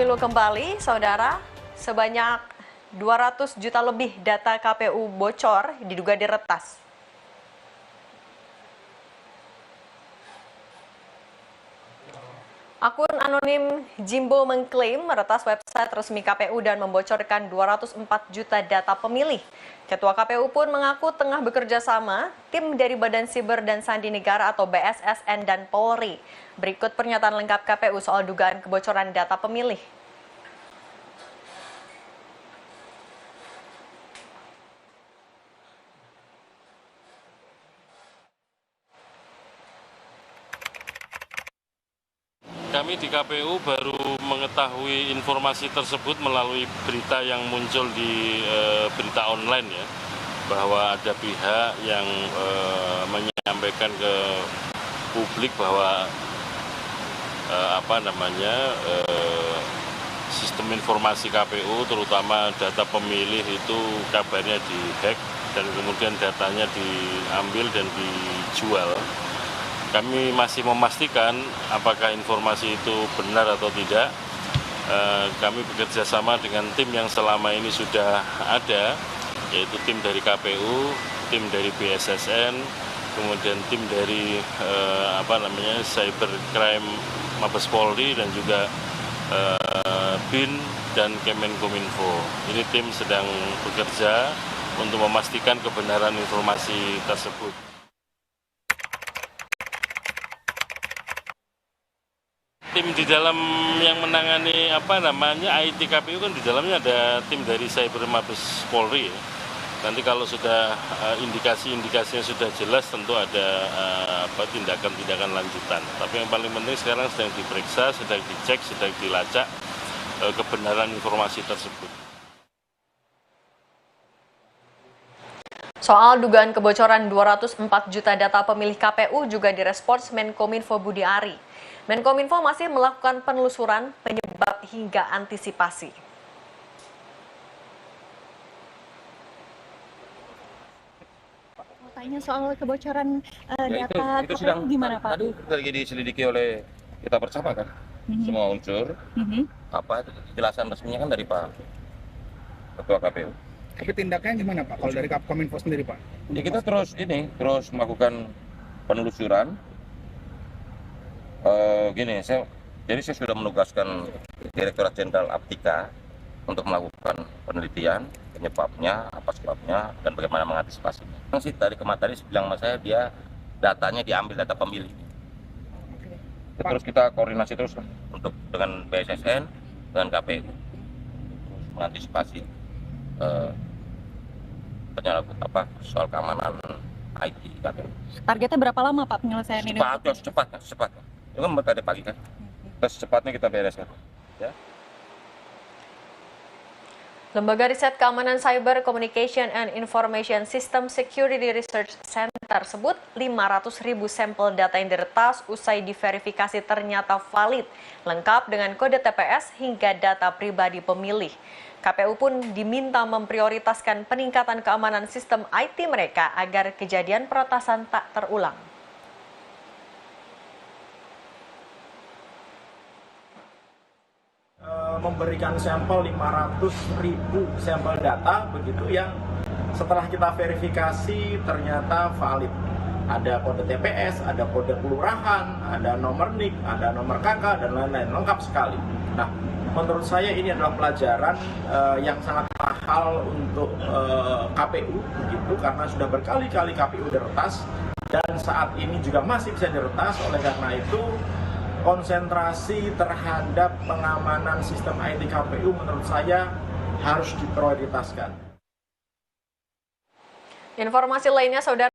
Pemilu kembali, saudara, sebanyak 200 juta lebih data KPU bocor diduga diretas. Akun anonim Jimbo mengklaim meretas website resmi KPU dan membocorkan 204 juta data pemilih. Ketua KPU pun mengaku tengah bekerja sama tim dari Badan Siber dan Sandi Negara atau BSSN dan Polri. Berikut pernyataan lengkap KPU soal dugaan kebocoran data pemilih. Kami di KPU baru mengetahui informasi tersebut melalui berita yang muncul di berita online ya, bahwa ada pihak yang menyampaikan ke publik bahwa sistem informasi KPU terutama data pemilih itu kabarnya dihack dan kemudian datanya diambil dan dijual. Kami masih memastikan apakah informasi itu benar atau tidak. Kami bekerja sama dengan tim yang selama ini sudah ada, yaitu tim dari KPU, tim dari BSSN, kemudian tim dari Cybercrime Mabes Polri dan juga BIN dan Kemenkominfo. Ini tim sedang bekerja untuk memastikan kebenaran informasi tersebut. Tim di dalam yang menangani IT KPU kan di dalamnya ada tim dari Cyber Mabes Polri. Nanti kalau sudah indikasi-indikasinya sudah jelas tentu ada tindakan-tindakan lanjutan. Tapi yang paling penting sekarang sedang diperiksa, sedang dicek, sedang dilacak kebenaran informasi tersebut. Soal dugaan kebocoran 204 juta data pemilih KPU juga direspons Menkominfo Budi Ari. Menkominfo masih melakukan penelusuran penyebab hingga antisipasi. Tanya soal kebocoran data itu KPU gimana Pak? Tadi lagi diselidiki oleh kita bersama kan, semua unsur. Kejelasan resminya kan dari Pak Ketua KPU. Tapi tindakannya gimana Pak? Kalau dari Kominfo sendiri Pak? Ya kita terus melakukan penelusuran. Jadi saya sudah menugaskan Direktorat Jenderal Aptika untuk melakukan penelitian penyebabnya, apa sebabnya, dan bagaimana mengantisipasinya. Dari kemarin bilang sama saya dia datanya diambil data pemilih. Terus kita koordinasi terus untuk dengan BSSN dengan KPU mengantisipasi soal keamanan IT KPU. Targetnya berapa lama Pak penyelesaian ini? Secepatnya. Itu kan tadi pagi kan. Secepatnya kita bereskan. Ya. Lembaga Riset Keamanan Cyber Communication and Information System Security Research Center sebut 500.000 sampel data yang diretas usai diverifikasi ternyata valid, lengkap dengan kode TPS hingga data pribadi pemilih. KPU pun diminta memprioritaskan peningkatan keamanan sistem IT mereka agar kejadian peretasan tak terulang. Memberikan sampel 500.000 sampel data begitu yang setelah kita verifikasi ternyata valid. Ada kode TPS, ada kode kelurahan, ada nomor NIK, ada nomor KK dan lain-lain, lengkap sekali. Nah, menurut saya ini adalah pelajaran yang sangat mahal untuk KPU begitu karena sudah berkali-kali KPU diretas dan saat ini juga masih bisa diretas. Oleh karena itu konsentrasi terhadap pengamanan sistem IT KPU menurut saya harus diprioritaskan. Informasi lainnya, saudara.